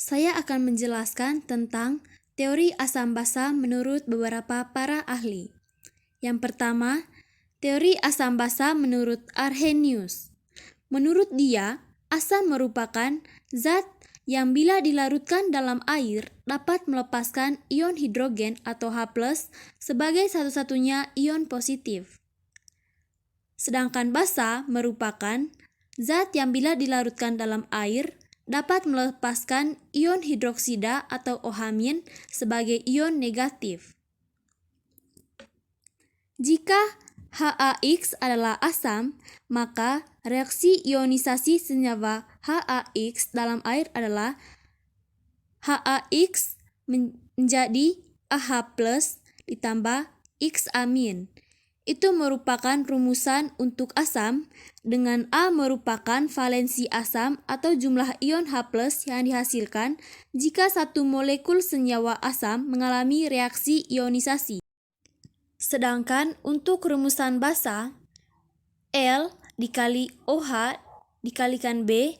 Saya akan menjelaskan tentang teori asam basa menurut beberapa para ahli. Yang pertama, teori asam basa menurut Arrhenius. Menurut dia, asam merupakan zat yang bila dilarutkan dalam air dapat melepaskan ion hidrogen atau H+ sebagai satu-satunya ion positif. Sedangkan basa merupakan zat yang bila dilarutkan dalam air dapat melepaskan ion hidroksida atau OH- sebagai ion negatif. Jika HAX adalah asam, maka reaksi ionisasi senyawa HAX dalam air adalah HAX menjadi AH+ ditambah X-amin. Itu merupakan rumusan untuk asam, dengan A merupakan valensi asam atau jumlah ion H+ yang dihasilkan jika satu molekul senyawa asam mengalami reaksi ionisasi. Sedangkan untuk rumusan basa, L dikali OH dikalikan B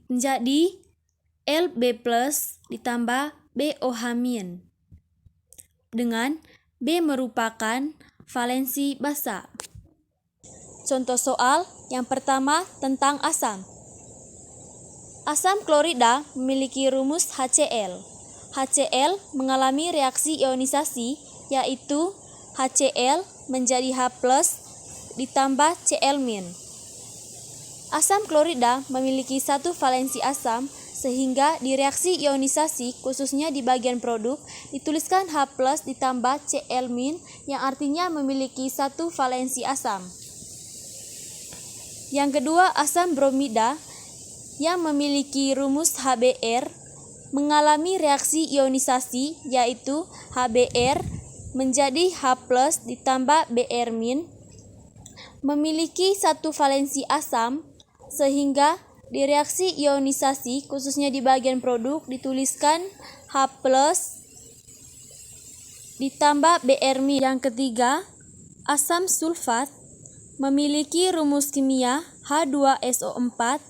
menjadi Lb+ ditambah BOH- dengan B merupakan valensi basa. Contoh soal yang pertama tentang asam. Asam klorida memiliki rumus HCl. HCl mengalami reaksi ionisasi yaitu HCl menjadi H+ ditambah Cl-. Asam klorida memiliki satu valensi asam sehingga di reaksi ionisasi khususnya di bagian produk dituliskan H+ ditambah Cl- yang artinya memiliki satu valensi asam. Yang kedua, asam bromida yang memiliki rumus HBr mengalami reaksi ionisasi yaitu HBr menjadi H+ ditambah Br- memiliki satu valensi asam sehingga di reaksi ionisasi khususnya di bagian produk dituliskan H+ ditambah Br-. Yang ketiga, asam sulfat memiliki rumus kimia H2SO4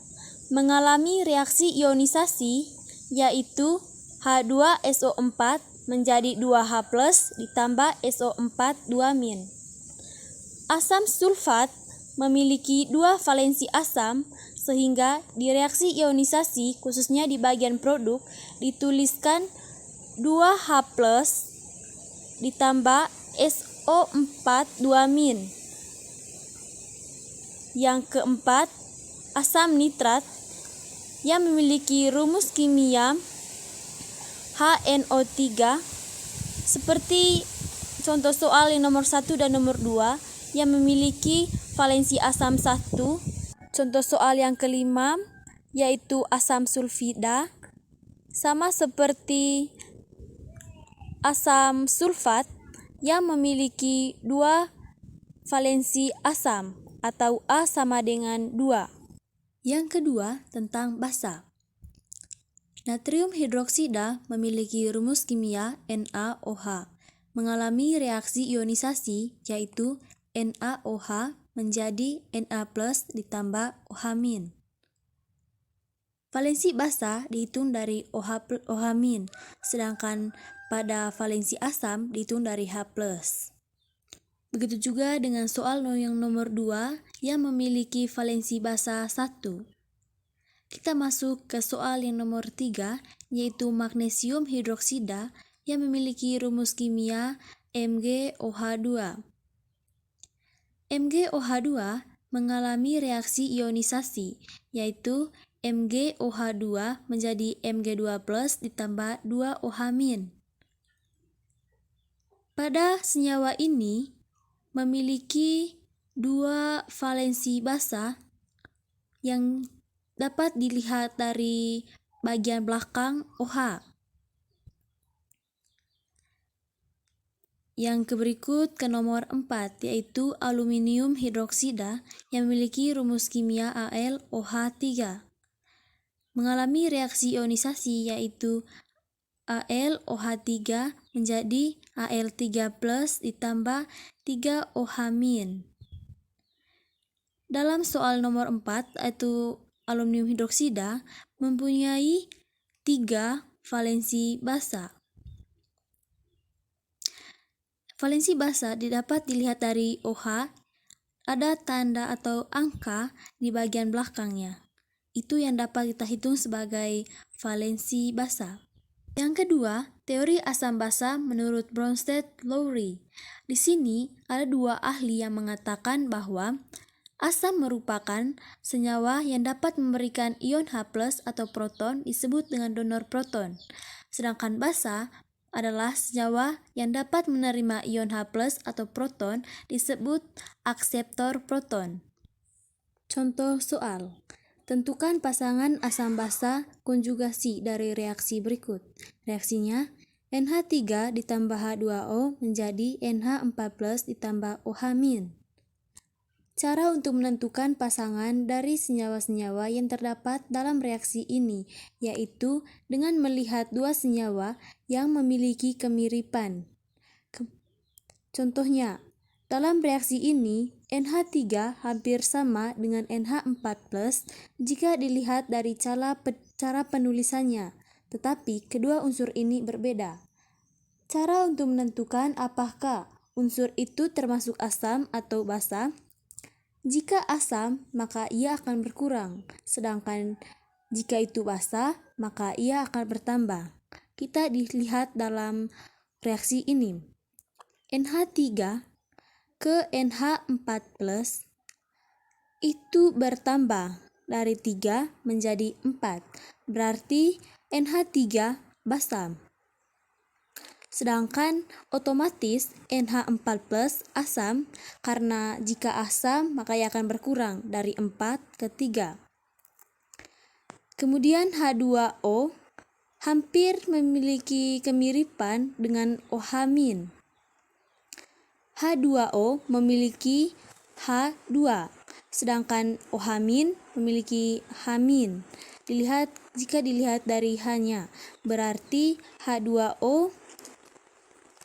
mengalami reaksi ionisasi yaitu H2SO4 menjadi 2H+ ditambah SO4 2-. Asam sulfat memiliki dua valensi asam sehingga di reaksi ionisasi khususnya di bagian produk dituliskan 2H+ ditambah SO4 2-. Yang keempat, asam nitrat yang memiliki rumus kimia HNO3 seperti contoh soal yang nomor 1 dan nomor 2 yang memiliki valensi asam 1. Contoh soal yang kelima yaitu asam sulfida sama seperti asam sulfat yang memiliki dua valensi asam atau A sama dengan 2. Yang kedua tentang basa. Natrium hidroksida memiliki rumus kimia NaOH mengalami reaksi ionisasi yaitu NaOH menjadi Na+ ditambah OH-. Valensi basa dihitung dari OH-, sedangkan pada valensi asam dihitung dari H+. Begitu juga dengan soal yang nomor 2 yang memiliki valensi basa 1. Kita masuk ke soal yang nomor 3 yaitu magnesium hidroksida yang memiliki rumus kimia MgOH2. MgOH2 mengalami reaksi ionisasi yaitu MgOH2 menjadi Mg2+ ditambah 2OH-. Pada senyawa ini memiliki dua valensi basa yang dapat dilihat dari bagian belakang OH. Yang berikut ke nomor 4 yaitu aluminium hidroksida yang memiliki rumus kimia AlOH3. Mengalami reaksi ionisasi yaitu AlOH3 menjadi Al3+ ditambah 3OH-. Dalam soal nomor 4 yaitu aluminium hidroksida mempunyai 3. Valensi basa. Valensi basa dapat dilihat dari OH, ada tanda atau angka di bagian belakangnya. Itu yang dapat kita hitung sebagai valensi basa. Yang kedua, teori asam basa menurut Bronsted-Lowry. Di sini ada dua ahli yang mengatakan bahwa asam merupakan senyawa yang dapat memberikan ion H+ atau proton disebut dengan donor proton. Sedangkan basa adalah senyawa yang dapat menerima ion H+ atau proton disebut akseptor proton. Contoh soal. Tentukan pasangan asam basa konjugasi dari reaksi berikut. Reaksinya NH3 ditambah H2O menjadi NH4+ ditambah OH-. Cara untuk menentukan pasangan dari senyawa-senyawa yang terdapat dalam reaksi ini, yaitu dengan melihat dua senyawa yang memiliki kemiripan. Contohnya, dalam reaksi ini, NH3 hampir sama dengan NH4+ jika dilihat dari cara penulisannya, tetapi kedua unsur ini berbeda. Cara untuk menentukan apakah unsur itu termasuk asam atau basa. Jika asam, maka ia akan berkurang, sedangkan jika itu basa, maka ia akan bertambah. Kita dilihat dalam reaksi ini. NH3 ke NH4+ itu bertambah dari 3 menjadi 4, berarti NH3 basa. Sedangkan otomatis NH4+ asam, karena jika asam maka ia akan berkurang dari 4 ke 3. Kemudian H2O hampir memiliki kemiripan dengan OH-. H2O memiliki H2, sedangkan OH- memiliki H-. Jika dilihat dari H-nya, berarti H2O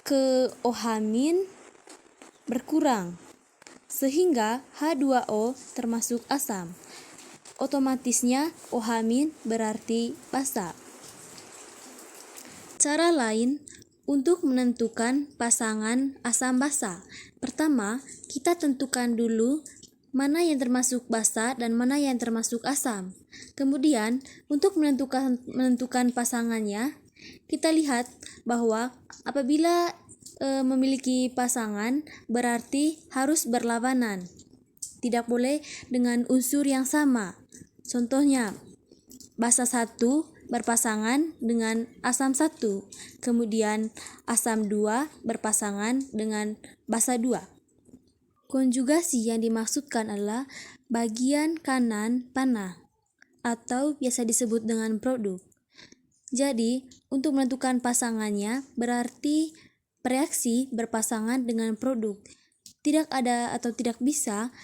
ke OH- berkurang, sehingga H2O termasuk asam. Otomatisnya OH- berarti basa. Cara lain untuk menentukan pasangan asam basa. Pertama, kita tentukan dulu mana yang termasuk basa dan mana yang termasuk asam. Kemudian, untuk menentukan pasangannya, kita lihat bahwa apabila memiliki pasangan berarti harus berlawanan. Tidak boleh dengan unsur yang sama. Contohnya, basa 1 berpasangan dengan asam 1, kemudian asam 2 berpasangan dengan basa 2. Konjugasi yang dimaksudkan adalah bagian kanan panah atau biasa disebut dengan produk. Jadi, untuk menentukan pasangannya berarti reaksi berpasangan dengan produk. Tidak ada atau tidak bisa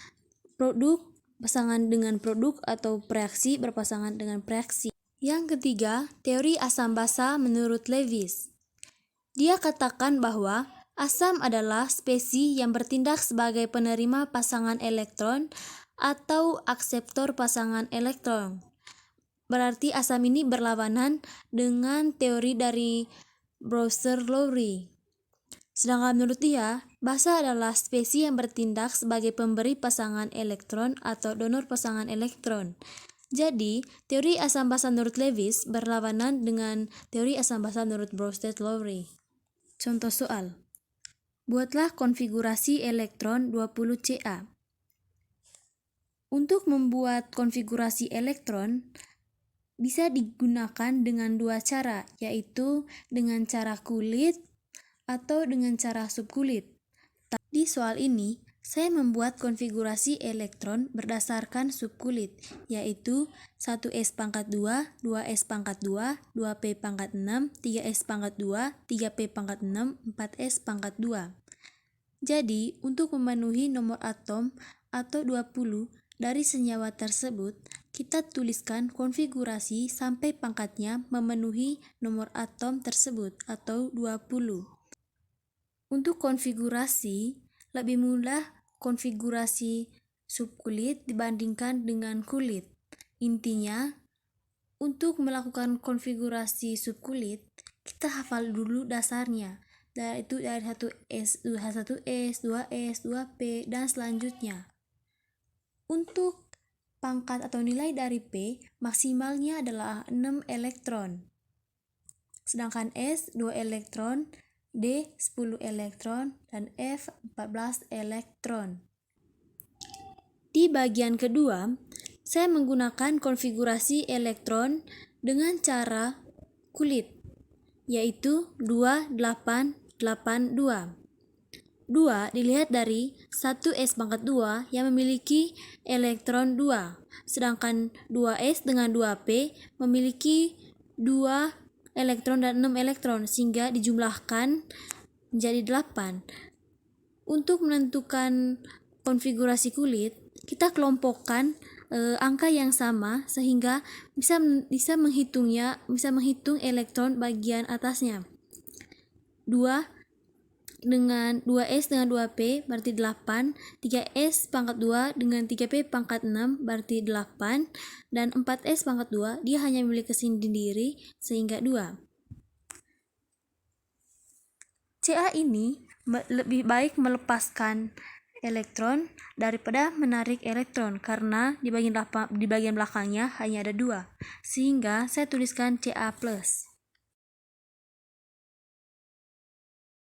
produk pasangan dengan produk atau reaksi berpasangan dengan reaksi. Yang ketiga, teori asam basa menurut Lewis. Dia katakan bahwa asam adalah spesies yang bertindak sebagai penerima pasangan elektron atau akseptor pasangan elektron. Berarti asam ini berlawanan dengan teori dari Bronsted-Lowry. Sedangkan menurut dia, basa adalah spesies yang bertindak sebagai pemberi pasangan elektron atau donor pasangan elektron. Jadi, teori asam basa menurut Lewis berlawanan dengan teori asam basa menurut Bronsted-Lowry. Contoh soal. Buatlah konfigurasi elektron 20Ca. Untuk membuat konfigurasi elektron bisa digunakan dengan dua cara, yaitu dengan cara kulit atau dengan cara subkulit. Di soal ini, saya membuat konfigurasi elektron berdasarkan subkulit, yaitu 1s²2, 2s²2, 2p²6, 3s²2, 3p²6, 4s²2. Jadi, untuk memenuhi nomor atom atau 20 dari senyawa tersebut, kita tuliskan konfigurasi sampai pangkatnya memenuhi nomor atom tersebut atau 20. Untuk konfigurasi, lebih mudah konfigurasi subkulit dibandingkan dengan kulit. Intinya, Untuk melakukan konfigurasi subkulit, kita hafal dulu dasarnya, yaitu dari 1S, 1S, 2S, 2P, dan selanjutnya. Untuk pangkat atau nilai dari P, maksimalnya adalah 6 elektron. Sedangkan S 2 elektron, D 10 elektron, dan F 14 elektron. Di bagian kedua, saya menggunakan konfigurasi elektron dengan cara kulit, yaitu 2882. 2 dilihat dari 1S pangkat 2 yang memiliki elektron 2, sedangkan 2S dengan 2P memiliki 2 elektron dan 6 elektron, sehingga dijumlahkan menjadi 8. Untuk menentukan konfigurasi kulit, kita kelompokkan angka yang sama sehingga bisa menghitung elektron bagian atasnya. 2S dengan 2P berarti 8, 3S pangkat 2 dengan 3P pangkat 6 berarti 8, dan 4S pangkat 2 dia hanya memiliki sendiri sehingga 2. CA ini lebih baik melepaskan elektron daripada menarik elektron karena di bagian belakangnya hanya ada 2, sehingga saya tuliskan Ca+.